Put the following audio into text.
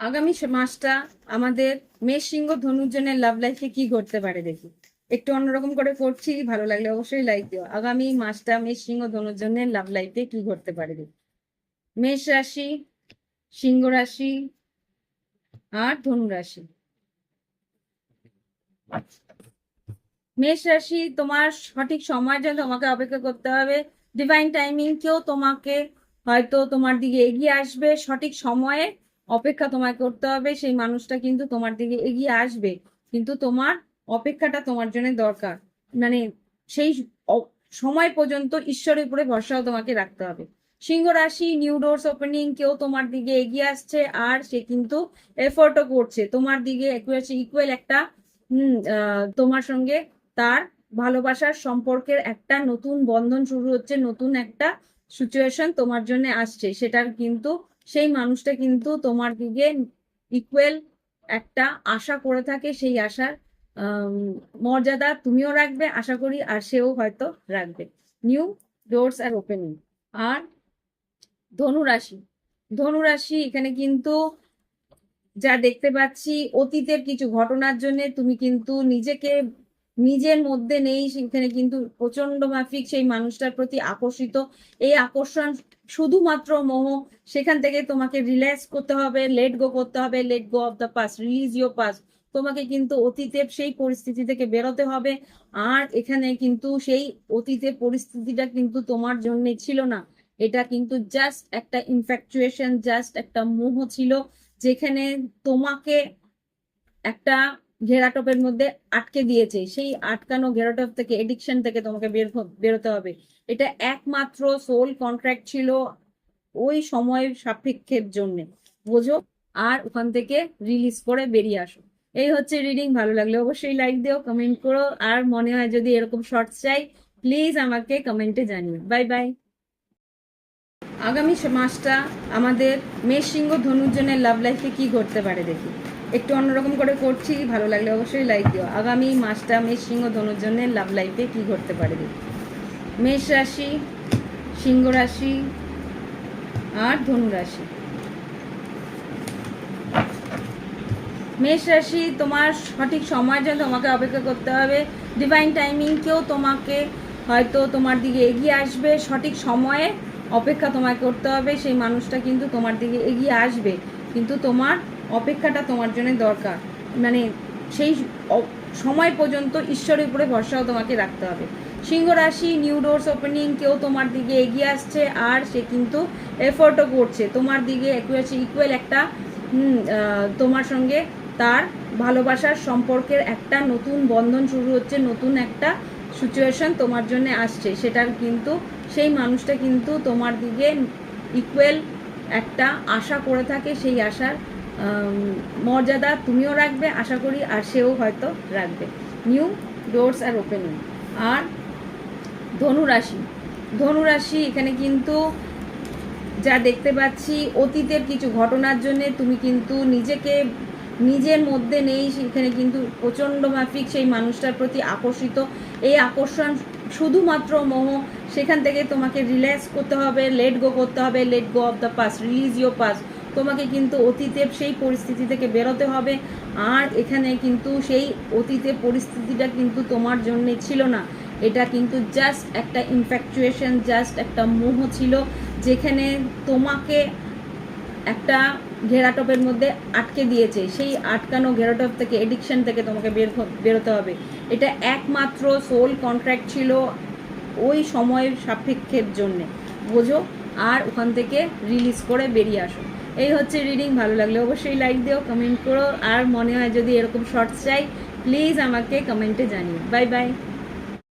আগামী মাসটা আমাদের মেষ সিংহ ধনুর জন্য লাভ লাইফে কি ঘটতে পারে দেখি। একটু অন্যরকম করে করছি, ভালো লাগলে অবশ্যই লাইক দিও। আগামী মাসটা মেষ সিংহ ধনুর জন্য লাভ লাইফে কি ঘটতে পারে দেখি। মেষ রাশি, সিংহ রাশি আর ধনু রাশি। মেষ রাশি, তোমার সঠিক সময়ের জন্য তোমাকে অপেক্ষা করতে হবে। ডিভাইন টাইমিং কেউ তোমাকে হয়তো তোমার দিকে এগিয়ে আসবে, সঠিক সময়ে অপেক্ষা তোমাকে করতে হবে। সেই মানুষটা কিন্তু তোমার দিকে এগিয়ে আসবে, কিন্তু তোমার অপেক্ষাটা তোমার জন্য দরকার। মানে সেই সময় পর্যন্ত ঈশ্বরের উপরে ভরসাও তোমাকে রাখতে হবে। সিংহ রাশি, নিউ ডোরস ওপেনিং, কেউ তোমার দিকে এগিয়ে আসছে আর সে কিন্তু এফোর্টও করছে তোমার দিকে। ইকুয়াল একটা তোমার সঙ্গে তার ভালোবাসার সম্পর্কের একটা নতুন বন্ধন শুরু হচ্ছে, নতুন একটা সিচুয়েশন তোমার জন্য আসছে। সেটার কিন্তু সেই মানুষটা কিন্তু তোমার দিকে ইকুয়াল একটা আশা করে থাকে। সেই আশার মর্যাদা তুমিও রাখবে আশা করি, আর সেও হয়তো রাখবে। নিউ ডোরস আর ওপেনিং। আর ধনুরাশি, ধনুরাশি এখানে কিন্তু যা দেখতে পাচ্ছি, অতীতের কিছু ঘটনার জন্য তুমি কিন্তু নিজেকে নিজের মধ্যে নেই, সেখানে কিন্তু প্রচন্ড মাফিক সেই মানুষটার প্রতি আকর্ষিত। এই আকর্ষণ শুধুমাত্র মোহ, সেখান থেকে তোমাকে রিল্যাক্স করতে হবে, লেট গো করতে হবে। Let go of the past, release your past. তোমাকে কিন্তু অতীতের সেই পরিস্থিতি থেকে বেরোতে হবে। আর এখানে কিন্তু সেই অতীতের পরিস্থিতিটা কিন্তু তোমার জন্য ছিল না, এটা কিন্তু জাস্ট একটা ইনফ্যাকচুয়েশন, জাস্ট একটা মোহ ছিল, যেখানে তোমাকে একটা ঘেরাটোপের মধ্যে আটকে দিয়েছে। সেই আটকানো ঘেরাটোপ থেকে, এডিকশন থেকে তোমাকে বেরোতে হবে। এটা একমাত্র সোল কন্ট্রাক্ট ছিল ওই সময় সাপেক্ষের জন্য, বোঝো। আর ওখান থেকে রিলিজ করে বেরিয়ে আসো। এই হচ্ছে রিডিং। ভালো লাগলে অবশ্যই লাইক দিও, কমেন্ট করো। আর মনে হয় যদি এরকম শর্টস চাই, প্লিজ আমাকে কমেন্টে জানিও। Bye bye. আগামী মাসটা আমাদের মেষ সিংহ ধনুর জন্য লাভ লাইফে কি ঘটতে পারে দেখি। একটু অন্যরকম করে করছি, ভালো লাগলে অবশ্যই লাইক দিও। আগামী মাসটা মেষ সিংহ ধনুর জন্য লাভ লাইফে কি ঘটতে পারে দেখি। মেষ রাশি, সিংহ রাশি আর ধনু রাশি। মেষ রাশি, তোমার সঠিক সময়ের জন্য তোমাকে অপেক্ষা করতে হবে। ডিভাইন টাইমিং কেউ তোমাকে হয়তো তোমার দিকে এগিয়ে আসবে, সঠিক সময়ে অপেক্ষা তোমাকে করতে হবে। সেই মানুষটা কিন্তু তোমার দিকে এগিয়ে আসবে, কিন্তু তোমার অপেক্ষাটা তোমার জন্য দরকার। মানে সেই সময় পর্যন্ত ঈশ্বরের উপরে ভরসাও তোমাকে রাখতে হবে। সিংহ রাশি, নিউ ডোরস ওপেনিং, কেউ তোমার দিকে এগিয়ে আসছে আর সে কিন্তু এফোর্টও করছে তোমার দিকে। ইকুয়াল একটা তোমার সঙ্গে তার ভালোবাসার সম্পর্কের একটা নতুন বন্ধন শুরু হচ্ছে, নতুন একটা সিচুয়েশন তোমার জন্য আসছে। সেটার কিন্তু সেই মানুষটা কিন্তু তোমার দিকে ইকুয়াল একটা আশা করে থাকে। সেই আশার মর্যাদা তুমিও রাখবে আশা করি, আর সেও হয়তো রাখবে। নিউ ডোরস আর ওপেনিং। আর ধনুরাশি, ধনুরাশি এখানে কিন্তু যা দেখতে পাচ্ছি, অতীতের কিছু ঘটনার জন্য তুমি কিন্তু নিজেকে নিজের মধ্যে নেই, সেখানে কিন্তু প্রচন্ড মাফিক সেই মানুষটার প্রতি আকর্ষিত। এই আকর্ষণ শুধুমাত্র মোহ, সেখান থেকে তোমাকে রিল্যাক্স করতে হবে, লেট গো করতে হবে। Let go of the past, release your past. তোমাকে কিন্তু অতীতের সেই পরিস্থিতি থেকে বেরোতে হবে। আর এখানে কিন্তু সেই অতীতের পরিস্থিতিটা কিন্তু তোমার জন্য ছিল না, এটা কিন্তু জাস্ট একটা ইনফ্যাকচুয়েশন, জাস্ট একটা মোহ ছিল, যেখানে তোমাকে একটা ঘেরাটোপের মধ্যে আটকে দিয়েছে। সেই আটকানো ঘেরাটোপ থেকে, এডিকশন থেকে তোমাকে বেরোতে হবে। এটা একমাত্র সোল কন্ট্রাক্ট ছিল ওই সময় সাপেক্ষের জন্য, বোঝো। আর ওখান থেকে রিলিজ করে বেরিয়ে আসো। এই হচ্ছে রিডিং। ভালো লাগলে অবশ্যই লাইক দিও, কমেন্ট করো। আর মনে হয় যদি এরকম শর্টস চাই, প্লিজ আমাকে কমেন্টে জানিও। Bye bye.